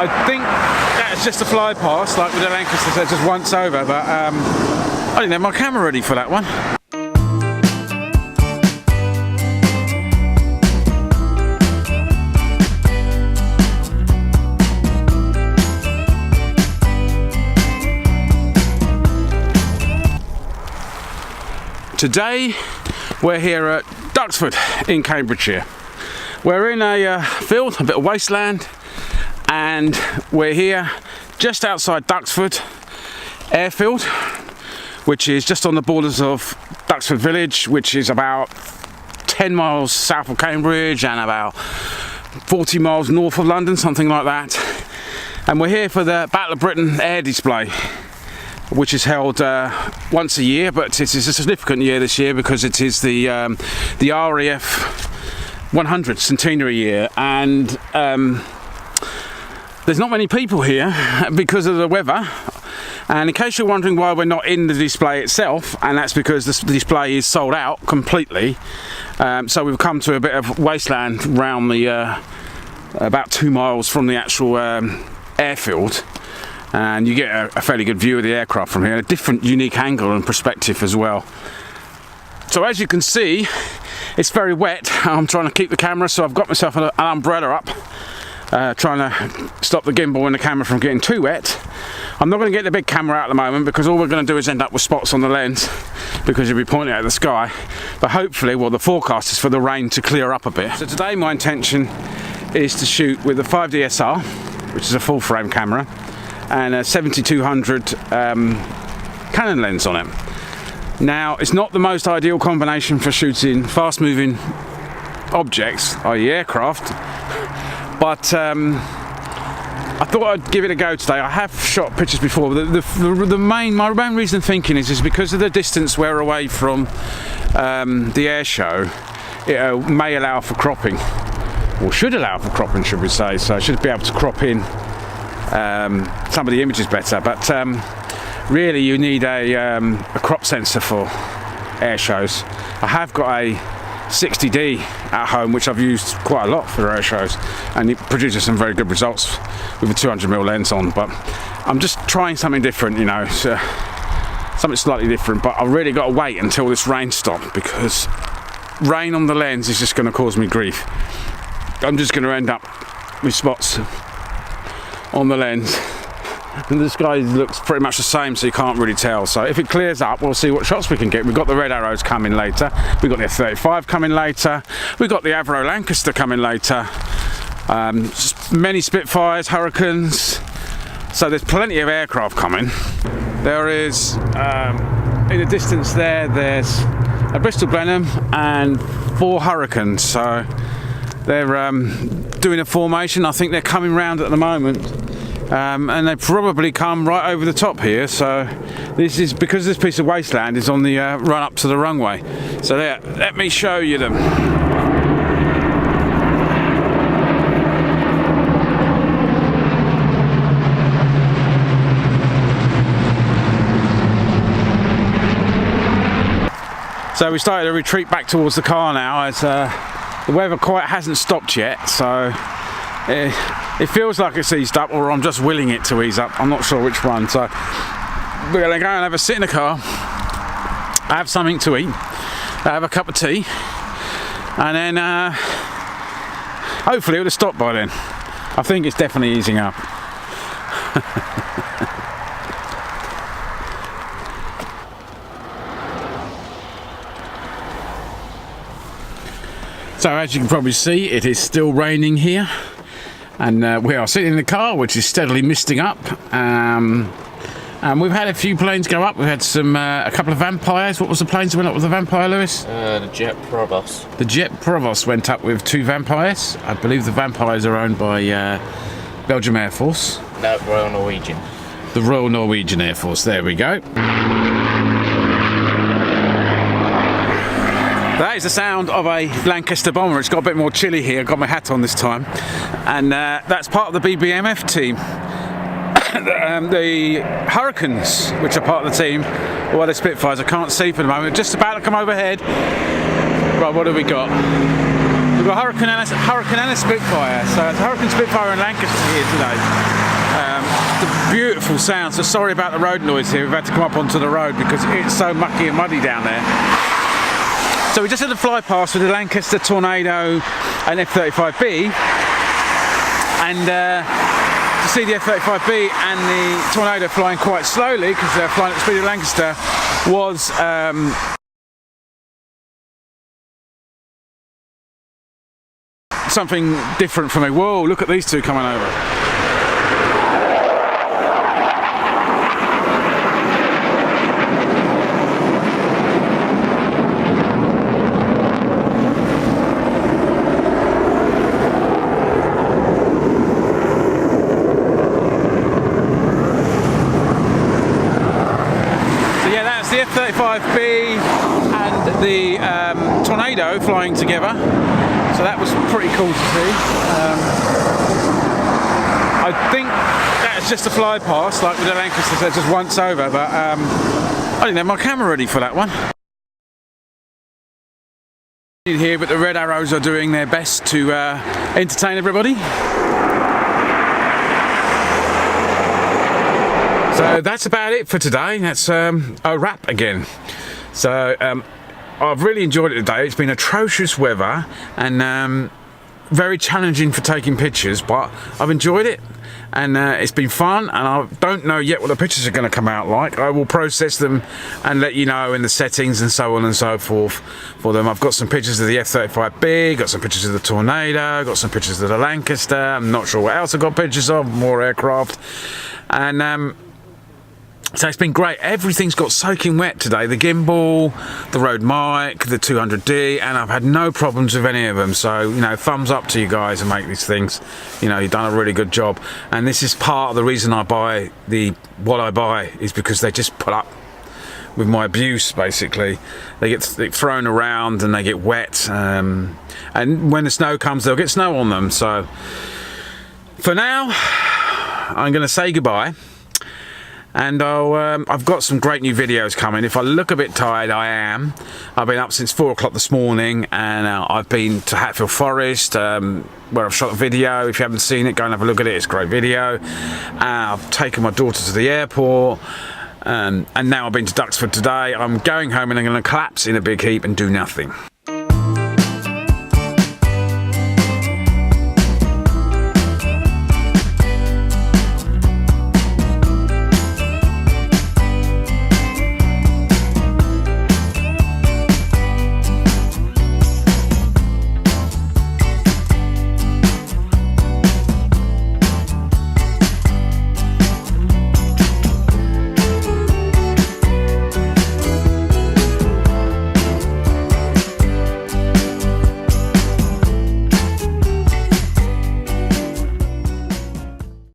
I think that's just a fly past, like with the Lancaster, so just once over, but I didn't have my camera ready for that one. Today we're here at Duxford in Cambridgeshire. We're in a field, a bit of wasteland, and we're here just outside Duxford Airfield, which is just on the borders of Duxford Village, which is about 10 miles south of Cambridge and about 40 miles north of London, something like that. And we're here for the Battle of Britain air display, which is held once a year, but it is a significant year this year because it is the RAF 100th centenary year, and there's not many people here because of the weather. And in case you're wondering why we're not in the display itself, and that's because the display is sold out completely, so we've come to a bit of wasteland around the about 2 miles from the actual airfield. And you get a fairly good view of the aircraft from here, a different unique angle and perspective as well. So as you can see, it's very wet. I'm trying to keep the camera, so I've got myself an umbrella up, trying to stop the gimbal and the camera from getting too wet. I'm not going to get the big camera out at the moment because all we're going to do is end up with spots on the lens because you'll be pointing at the sky. But hopefully, well, the forecast is for the rain to clear up a bit. So today my intention is to shoot with a 5DSR, which is a full frame camera, and a 7200 Canon lens on it. Now, it's not the most ideal combination for shooting fast-moving objects, i.e. aircraft, but I thought I'd give it a go today. I have shot pictures before. My main reason of thinking is because of the distance we're away from the Airshow, it may allow for cropping, or should allow for cropping, should we say. So I should be able to crop in some of the images better, but really you need a crop sensor for air shows. I have got a 60D at home, which I've used quite a lot for air shows, and it produces some very good results with a 200mm lens on, but I'm just trying something different, you know, so something slightly different. But I've really got to wait until this rain stops, because rain on the lens is just going to cause me grief. I'm just going to end up with spots on the lens, and the sky looks pretty much the same, so you can't really tell. So if it clears up, we'll see what shots we can get. We've got the Red Arrows coming later, we've got the F-35 coming later, we've got the Avro Lancaster coming later, many Spitfires, Hurricanes, so there's plenty of aircraft coming. There is in the distance there's a Bristol Blenheim and 4 Hurricanes, so they're doing a formation. I think they're coming round at the moment, and they probably come right over the top here. So this is because this piece of wasteland is on the run up to the runway. So there, let me show you them. So we started to retreat back towards the car now, as the weather quite hasn't stopped yet, so it feels like it's eased up, or I'm just willing it to ease up. I'm not sure which one. So we're going to go and have a sit in the car, have something to eat, have a cup of tea, and then hopefully it'll stop by then. I think it's definitely easing up. So as you can probably see, it is still raining here, and we are sitting in the car, which is steadily misting up. And we've had a few planes go up. We've had a couple of Vampires. What was the planes that went up with the Vampire, Lewis? The Jet Provost. The Jet Provost went up with 2 Vampires. I believe the Vampires are owned by Belgium Air Force. No, Royal Norwegian. The Royal Norwegian Air Force. There we go. That is the sound of a Lancaster bomber. It's got a bit more chilly here. I've got my hat on this time. And that's part of the BBMF team. The Hurricanes, which are part of the team, or the Spitfires, I can't see for the moment. Just about to come overhead. Right, what have we got? We've got Hurricane and a Spitfire. So it's Hurricane Spitfire in Lancaster here today. The beautiful sound. So sorry about the road noise here. We've had to come up onto the road because it's so mucky and muddy down there. So we just had a fly past with the Lancaster Tornado and F-35B, and to see the F-35B and the Tornado flying quite slowly because they're flying at the speed of Lancaster was something different for me. Whoa, look at these two coming over. The F-35B and the Tornado flying together, so that was pretty cool to see. I think that's just a fly past, like with the Lancaster, so just once over, but I didn't have my camera ready for that one. Here, but the Red Arrows are doing their best to entertain everybody. So that's about it for today. That's a wrap again. So I've really enjoyed it today. It's been atrocious weather and very challenging for taking pictures, but I've enjoyed it and it's been fun, and I don't know yet what the pictures are going to come out like. I will process them and let you know in the settings and so on and so forth for them. I've got some pictures of the F-35B, got some pictures of the Tornado, got some pictures of the Lancaster. I'm not sure what else I've got pictures of, more aircraft, and so it's been great. Everything's got soaking wet today. The gimbal, the Rode mic, the 200D, and I've had no problems with any of them. So, you know, thumbs up to you guys who make these things. You know, you've done a really good job. And this is part of the reason I buy what I buy, is because they just put up with my abuse, basically. They get thrown around and they get wet. And when the snow comes, they'll get snow on them. So, for now, I'm going to say goodbye. And I've got some great new videos coming. If I look a bit tired, I am. I've been up since 4 o'clock this morning, and I've been to Hatfield Forest, where I've shot a video. If you haven't seen it, go and have a look at it. It's a great video. I've taken my daughter to the airport, and now I've been to Duxford today. I'm going home and I'm going to collapse in a big heap and do nothing.